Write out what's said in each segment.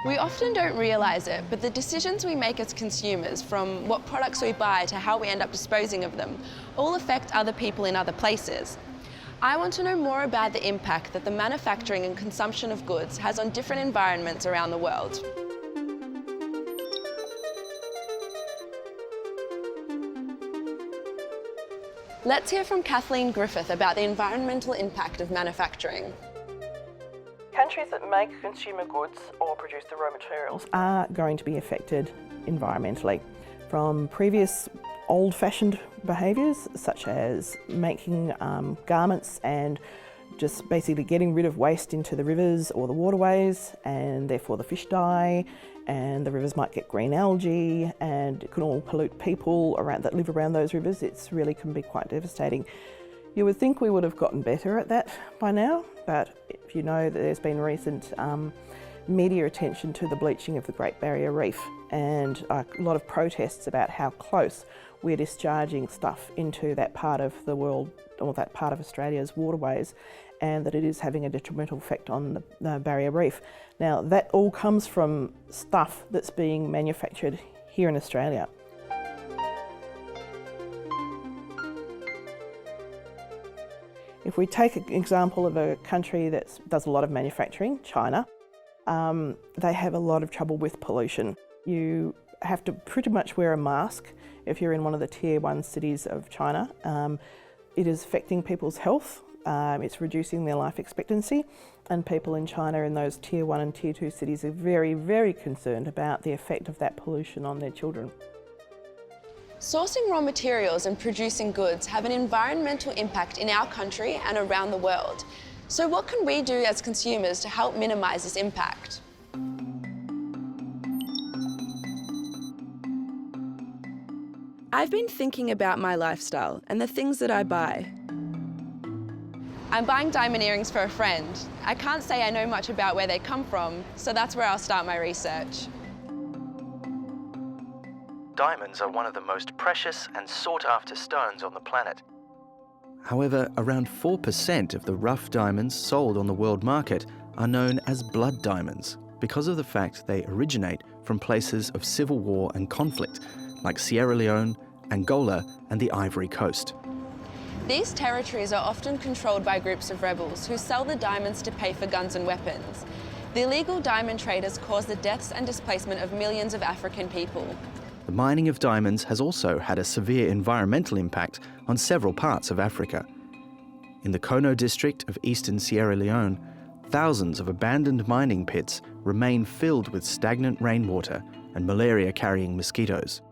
We often don't realise it, but the decisions we make as consumers, from what products we buy to how we end up disposing of them, all affect other people in other places. I want to know more about the impact that the manufacturing and consumption of goods has on different environments around the world. Let's hear from Kathleen Griffith about the environmental impact of manufacturing. Countries that make consumer goods or produce the raw materials are going to be affected environmentally from previous old-fashioned behaviours such as making garments and just basically getting rid of waste into the rivers or the waterways, and therefore the fish die and the rivers might get green algae and it can all pollute people that live around those rivers. It really can be quite devastating. You would think we would have gotten better at that by now, but if you know that there's been recent media attention to the bleaching of the Great Barrier Reef and a lot of protests about how close we're discharging stuff into that part of the world or that part of Australia's waterways, and that it is having a detrimental effect on the Barrier Reef. Now that all comes from stuff that's being manufactured here in Australia. If we take an example of a country that does a lot of manufacturing, China, they have a lot of trouble with pollution. You have to pretty much wear a mask if you're in one of the Tier 1 cities of China. It is affecting people's health, it's reducing their life expectancy, and people in China in those Tier 1 and Tier 2 cities are very, very concerned about the effect of that pollution on their children. Sourcing raw materials and producing goods have an environmental impact in our country and around the world. So what can we do as consumers to help minimise this impact? I've been thinking about my lifestyle and the things that I buy. I'm buying diamond earrings for a friend. I can't say I know much about where they come from, so that's where I'll start my research. Diamonds are one of the most precious and sought-after stones on the planet. However, around 4% of the rough diamonds sold on the world market are known as blood diamonds because of the fact they originate from places of civil war and conflict, like Sierra Leone, Angola, and the Ivory Coast. These territories are often controlled by groups of rebels who sell the diamonds to pay for guns and weapons. The illegal diamond traders cause the deaths and displacement of millions of African people. The mining of diamonds has also had a severe environmental impact on several parts of Africa. In the Kono district of eastern Sierra Leone, thousands of abandoned mining pits remain filled with stagnant rainwater and malaria-carrying mosquitoes.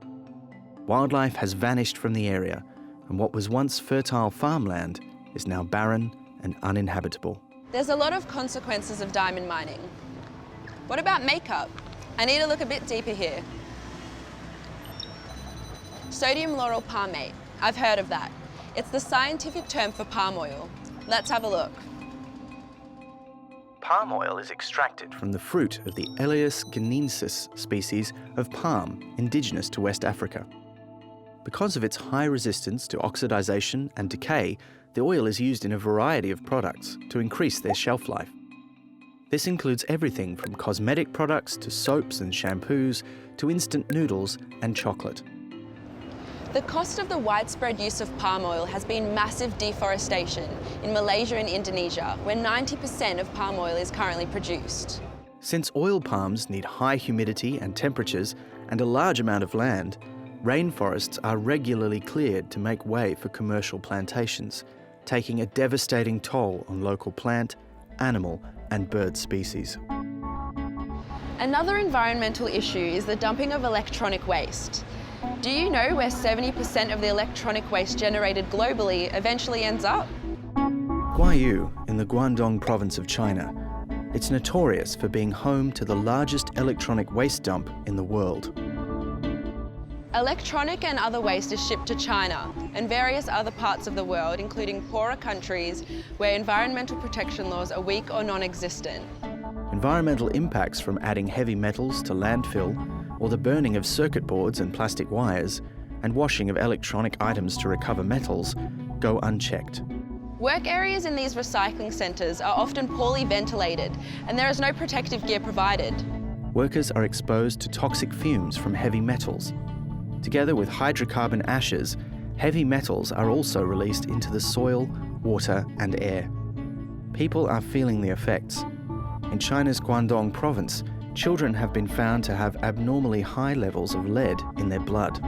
Wildlife has vanished from the area, and what was once fertile farmland is now barren and uninhabitable. There's a lot of consequences of diamond mining. What about makeup? I need to look a bit deeper here. Sodium lauryl palmate. I've heard of that. It's the scientific term for palm oil. Let's have a look. Palm oil is extracted from the fruit of the Eleus guineensis species of palm indigenous to West Africa. Because of its high resistance to oxidization and decay, the oil is used in a variety of products to increase their shelf life. This includes everything from cosmetic products to soaps and shampoos to instant noodles and chocolate. The cost of the widespread use of palm oil has been massive deforestation in Malaysia and Indonesia, where 90% of palm oil is currently produced. Since oil palms need high humidity and temperatures and a large amount of land, rainforests are regularly cleared to make way for commercial plantations, taking a devastating toll on local plant, animal, and bird species. Another environmental issue is the dumping of electronic waste. Do you know where 70% of the electronic waste generated globally eventually ends up? Guangyu, in the Guangdong province of China, It's notorious for being home to the largest electronic waste dump in the world. Electronic and other waste is shipped to China and various other parts of the world, including poorer countries where environmental protection laws are weak or non-existent. Environmental impacts from adding heavy metals to landfill, or the burning of circuit boards and plastic wires, and washing of electronic items to recover metals, go unchecked. Work areas in these recycling centres are often poorly ventilated, and there is no protective gear provided. Workers are exposed to toxic fumes from heavy metals. Together with hydrocarbon ashes, heavy metals are also released into the soil, water and air. People are feeling the effects. In China's Guangdong province, children have been found to have abnormally high levels of lead in their blood.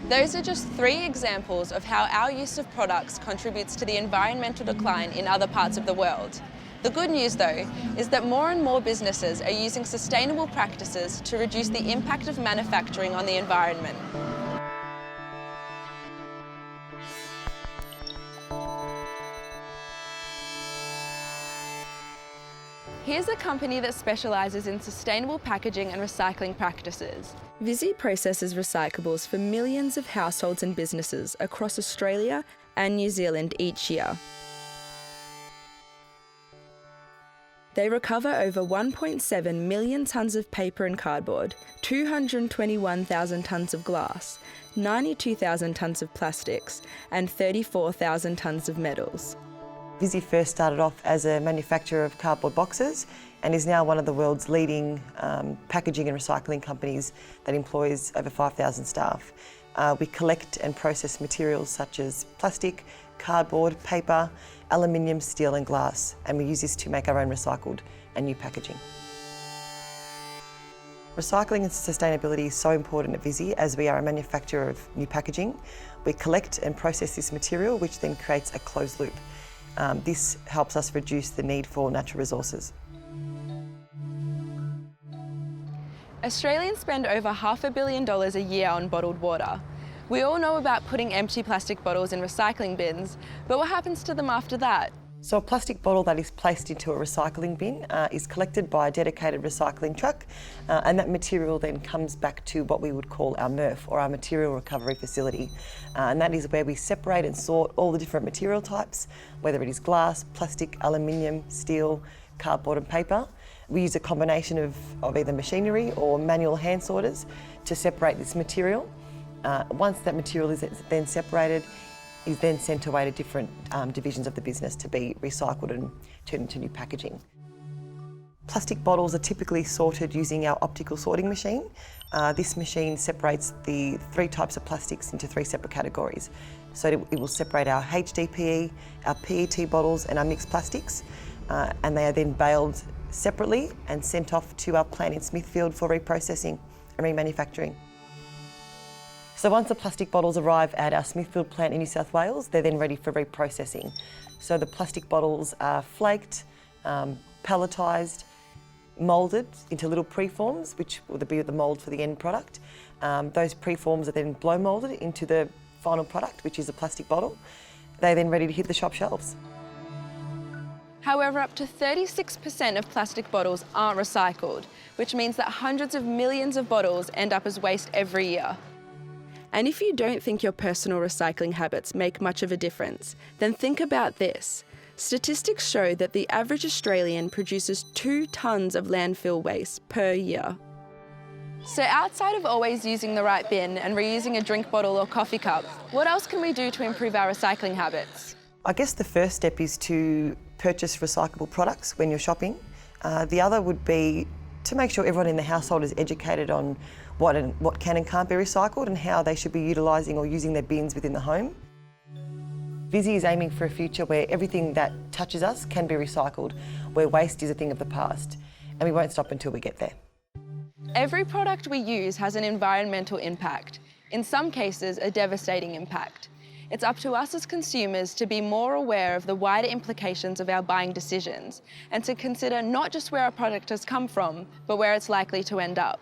Those are just 3 examples of how our use of products contributes to the environmental decline in other parts of the world. The good news, though, is that more and more businesses are using sustainable practices to reduce the impact of manufacturing on the environment. Here's a company that specialises in sustainable packaging and recycling practices. VISY processes recyclables for millions of households and businesses across Australia and New Zealand each year. They recover over 1.7 million tonnes of paper and cardboard, 221,000 tonnes of glass, 92,000 tonnes of plastics, and 34,000 tonnes of metals. VISY first started off as a manufacturer of cardboard boxes and is now one of the world's leading packaging and recycling companies that employs over 5,000 staff. We collect and process materials such as plastic, cardboard, paper, aluminium, steel and glass, and we use this to make our own recycled and new packaging. Recycling and sustainability is so important at VISY as we are a manufacturer of new packaging. We collect and process this material, which then creates a closed loop. This helps us reduce the need for natural resources. Australians spend over $500 million a year on bottled water. We all know about putting empty plastic bottles in recycling bins, but what happens to them after that? So a plastic bottle that is placed into a recycling bin is collected by a dedicated recycling truck, and that material then comes back to what we would call our MRF, or our material recovery facility. And that is where we separate and sort all the different material types, whether it is glass, plastic, aluminium, steel, cardboard and paper. We use a combination of either machinery or manual hand sorters to separate this material. Once that material is then separated, is then sent away to different divisions of the business to be recycled and turned into new packaging. Plastic bottles are typically sorted using our optical sorting machine. This machine separates the 3 types of plastics into 3 separate categories. So it will separate our HDPE, our PET bottles and our mixed plastics, and they are then baled separately and sent off to our plant in Smithfield for reprocessing and remanufacturing. So once the plastic bottles arrive at our Smithfield plant in New South Wales, they're then ready for reprocessing. So the plastic bottles are flaked, palletised, moulded into little preforms, which will be the mould for the end product. Those preforms are then blow moulded into the final product, which is a plastic bottle. They're then ready to hit the shop shelves. However, up to 36% of plastic bottles aren't recycled, which means that hundreds of millions of bottles end up as waste every year. And if you don't think your personal recycling habits make much of a difference, then think about this. Statistics show that the average Australian produces 2 tonnes of landfill waste per year. So outside of always using the right bin and reusing a drink bottle or coffee cup, what else can we do to improve our recycling habits? I guess the first step is to purchase recyclable products when you're shopping. The other would be to make sure everyone in the household is educated on what can and can't be recycled and how they should be utilising or using their bins within the home. VISY is aiming for a future where everything that touches us can be recycled, where waste is a thing of the past, and we won't stop until we get there. Every product we use has an environmental impact, in some cases a devastating impact. It's up to us as consumers to be more aware of the wider implications of our buying decisions and to consider not just where a product has come from, but where it's likely to end up.